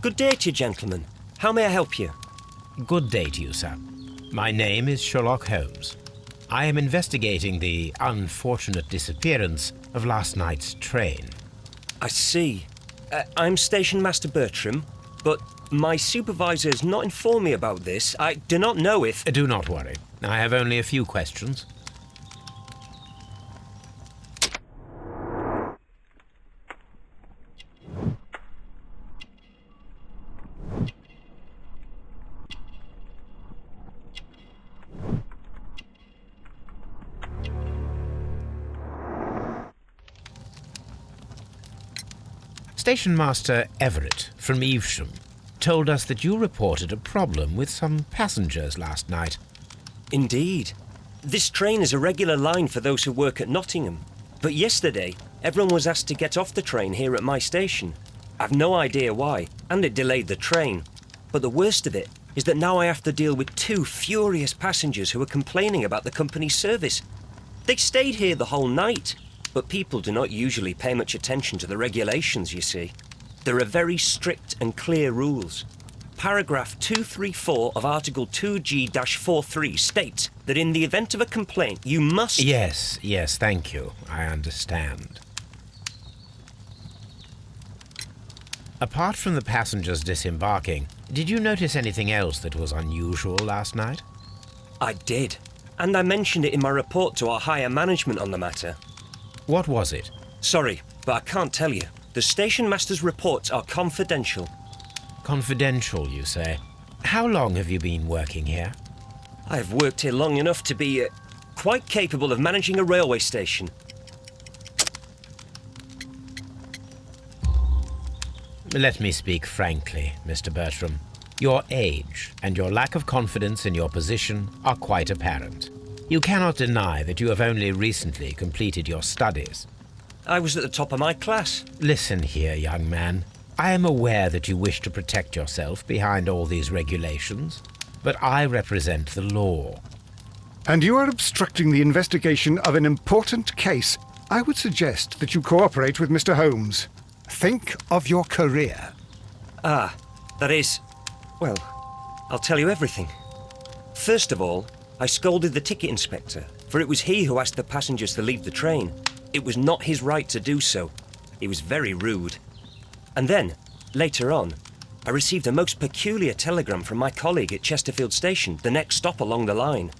Good day to you, gentlemen. How may I help you? Good day to you, sir. My name is Sherlock Holmes. I am investigating the unfortunate disappearance of last night's train. I see. I'm Station Master Bertram, but my supervisor has not informed me about this. I do not know if... Do not worry. I have only a few questions. Station Master Everett from Evesham told us that you reported a problem with some passengers last night. Indeed. This train is a regular line for those who work at Nottingham. But yesterday, everyone was asked to get off the train here at my station. I've no idea why, and it delayed the train. But the worst of it is that now I have to deal with two furious passengers who are complaining about the company's service. They stayed here the whole night. But people do not usually pay much attention to the regulations, you see. There are very strict and clear rules. Paragraph 234 of Article 2G-43 states that in the event of a complaint, you must... Yes, thank you. I understand. Apart from the passengers disembarking, did you notice anything else that was unusual last night? I did. And I mentioned it in my report to our higher management on the matter. What was it? Sorry, but I can't tell you. The station master's reports are confidential. Confidential, you say? How long have you been working here? I've worked here long enough to be quite capable of managing a railway station. Let me speak frankly, Mr. Bertram. Your age and your lack of confidence in your position are quite apparent. You cannot deny that you have only recently completed your studies. I was at the top of my class. Listen here, young man. I am aware that you wish to protect yourself behind all these regulations, but I represent the law. And you are obstructing the investigation of an important case. I would suggest that you cooperate with Mr. Holmes. Think of your career. That is... Well, I'll tell you everything. First of all, I scolded the ticket inspector, for it was he who asked the passengers to leave the train. It was not his right to do so. He was very rude. And then, later on, I received a most peculiar telegram from my colleague at Chesterfield Station, the next stop along the line.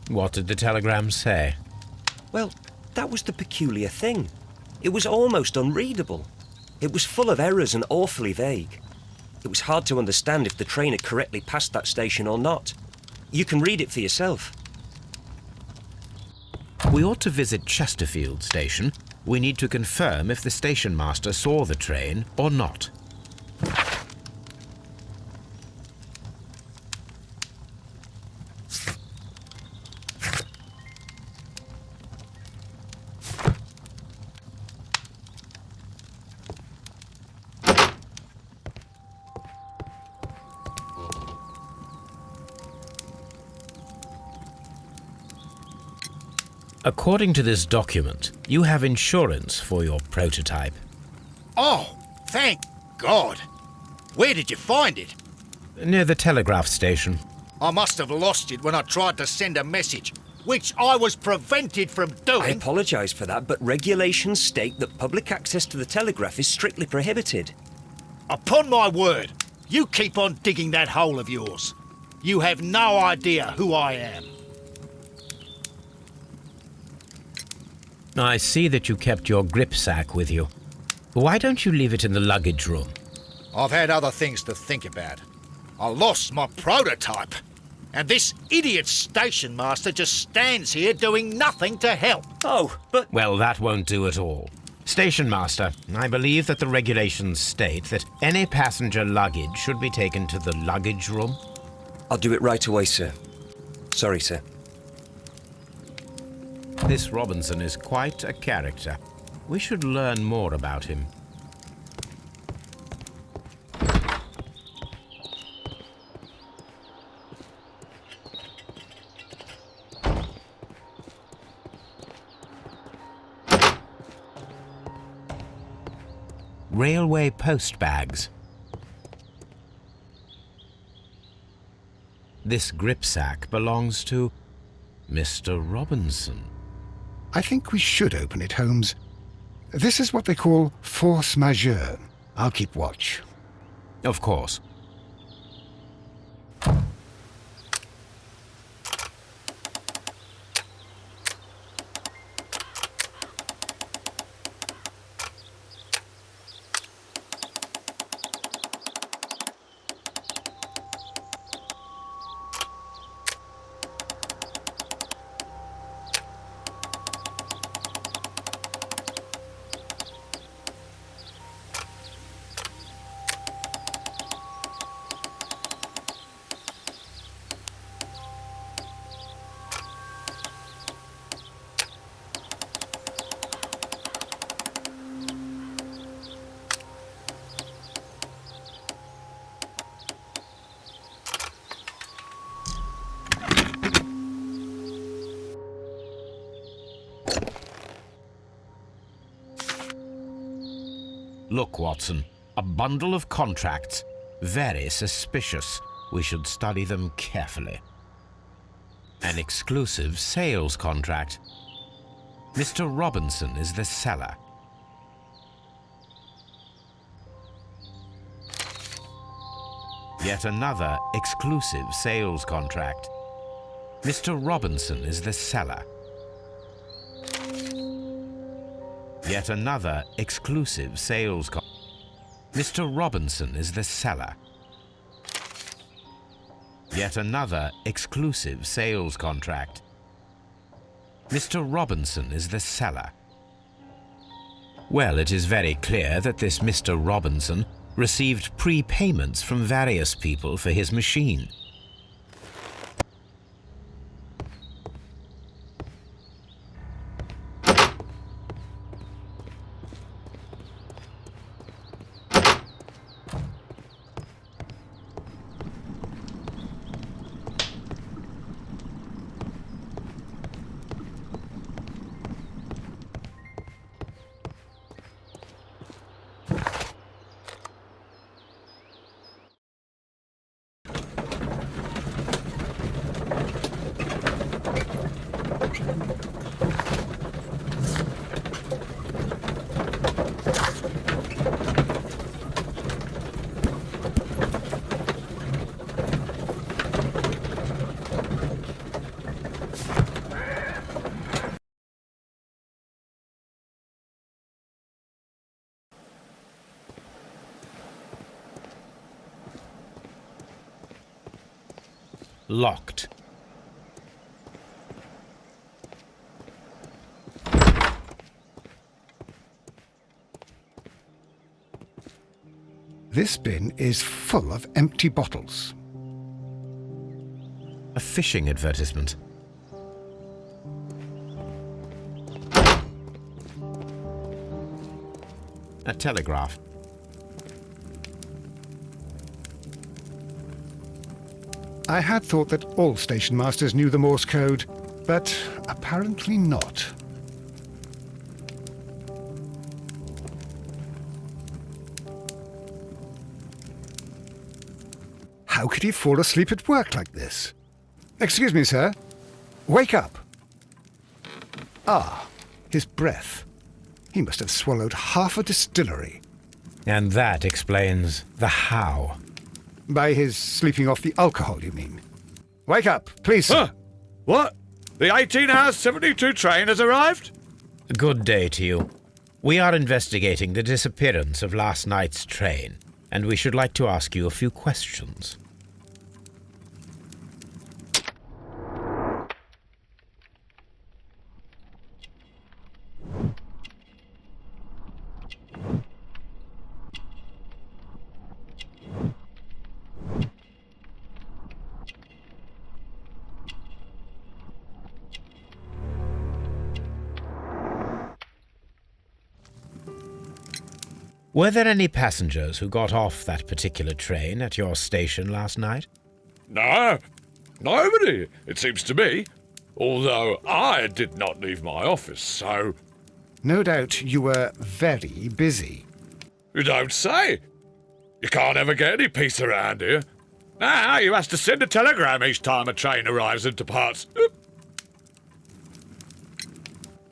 What did the telegram say? Well, that was the peculiar thing. It was almost unreadable. It was full of errors and awfully vague. It was hard to understand if the train had correctly passed that station or not. You can read it for yourself. We ought to visit Chesterfield Station. We need to confirm if the station master saw the train or not. According to this document, you have insurance for your prototype. Oh, thank God. Where did you find it? Near the telegraph station. I must have lost it when I tried to send a message, which I was prevented from doing. I apologise for that, but regulations state that public access to the telegraph is strictly prohibited. Upon my word, you keep on digging that hole of yours. You have no idea who I am. I see that you kept your gripsack with you. Why don't you leave it in the luggage room? I've had other things to think about. I lost my prototype. And this idiot station master just stands here doing nothing to help. Oh, but... Well, that won't do at all. Station master, I believe that the regulations state that any passenger luggage should be taken to the luggage room. I'll do it right away, sir. Sorry, sir. This Robinson is quite a character. We should learn more about him. railway post bags. This gripsack belongs to Mr. Robinson. I think we should open it, Holmes. This is what they call force majeure. I'll keep watch. Of course. Look, Watson, a bundle of contracts. Very suspicious. We should study them carefully. An exclusive sales contract. Mr. Robinson is the seller. Yet another exclusive sales contract. Mr. Robinson is the seller. Yet another exclusive sales contract. Mr. Robinson is the seller. Yet another exclusive sales contract. Mr. Robinson is the seller. Well, it is very clear that this Mr. Robinson received prepayments from various people for his machine. Locked. This bin is full of empty bottles. A fishing advertisement. A telegraph. I had thought that all station masters knew the Morse code, but apparently not. How could he fall asleep at work like this? Excuse me, sir. Wake up. Ah, his breath. He must have swallowed half a distillery. And that explains the how. By his sleeping off the alcohol, you mean? Wake up, please, sir. Huh? What? The 18 hours 72 train has arrived? Good day to you. We are investigating the disappearance of last night's train, and we should like to ask you a few questions. Were there any passengers who got off that particular train at your station last night? No, nobody, it seems to me. Although I did not leave my office, so... No doubt you were very busy. You don't say. You can't ever get any peace around here. Now you have to send a telegram each time a train arrives and departs.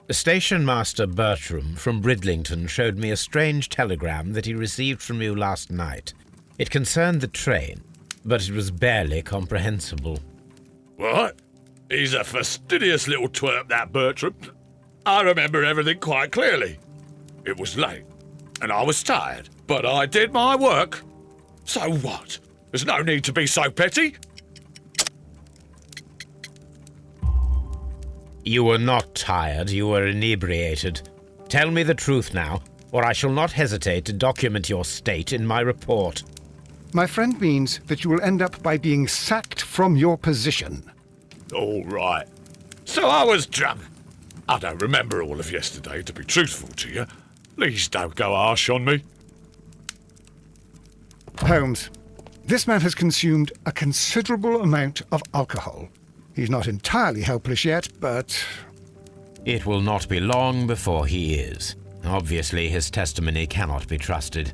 Station Master Bertram from Bridlington showed me a strange telegram that he received from you last night. It concerned the train, but it was barely comprehensible. What? He's a fastidious little twerp, that Bertram. I remember everything quite clearly. It was late, and I was tired, but I did my work. So what? There's no need to be so petty. You were not tired, you were inebriated. Tell me the truth now, or I shall not hesitate to document your state in my report. My friend means that you will end up by being sacked from your position. All right. So I was drunk. I don't remember all of yesterday, to be truthful to you. Please don't go harsh on me. Holmes, this man has consumed a considerable amount of alcohol. He's not entirely helpless yet, but... It will not be long before he is. Obviously, his testimony cannot be trusted.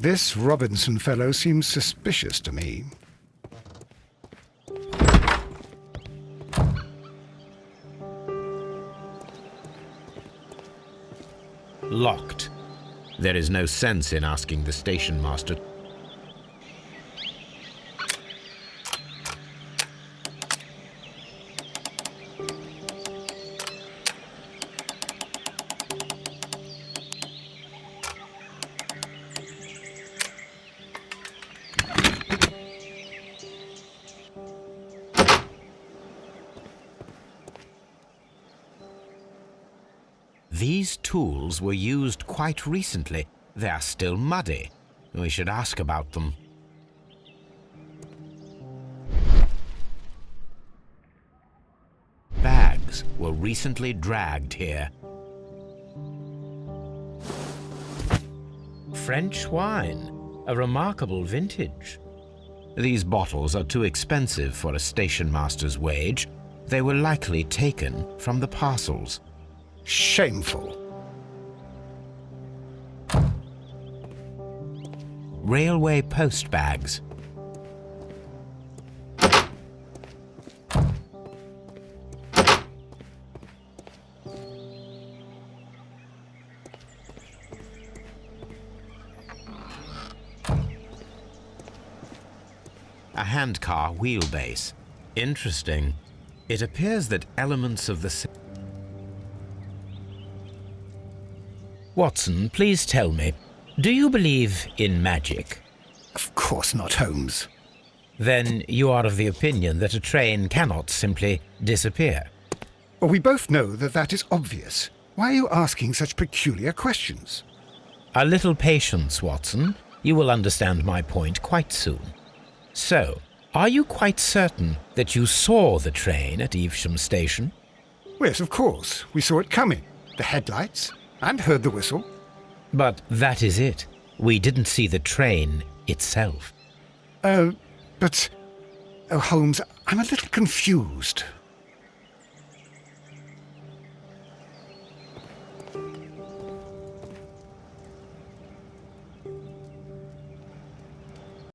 This Robinson fellow seems suspicious to me. Locked. There is no sense in asking the station master. These tools were used quite recently. They are still muddy. We should ask about them. Bags were recently dragged here. French wine, a remarkable vintage. These bottles are too expensive for a station master's wage. They were likely taken from the parcels. Shameful. Railway post bags. A handcar wheelbase. Interesting. It appears that elements of the... Watson, please tell me, do you believe in magic? Of course not, Holmes. Then you are of the opinion that a train cannot simply disappear. Well, we both know that that is obvious. Why are you asking such peculiar questions? A little patience, Watson. You will understand my point quite soon. So, are you quite certain that you saw the train at Evesham Station? Yes, of course. We saw it coming. The headlights, and heard the whistle. But that is it. We didn't see the train itself. But... Oh, Holmes, I'm a little confused.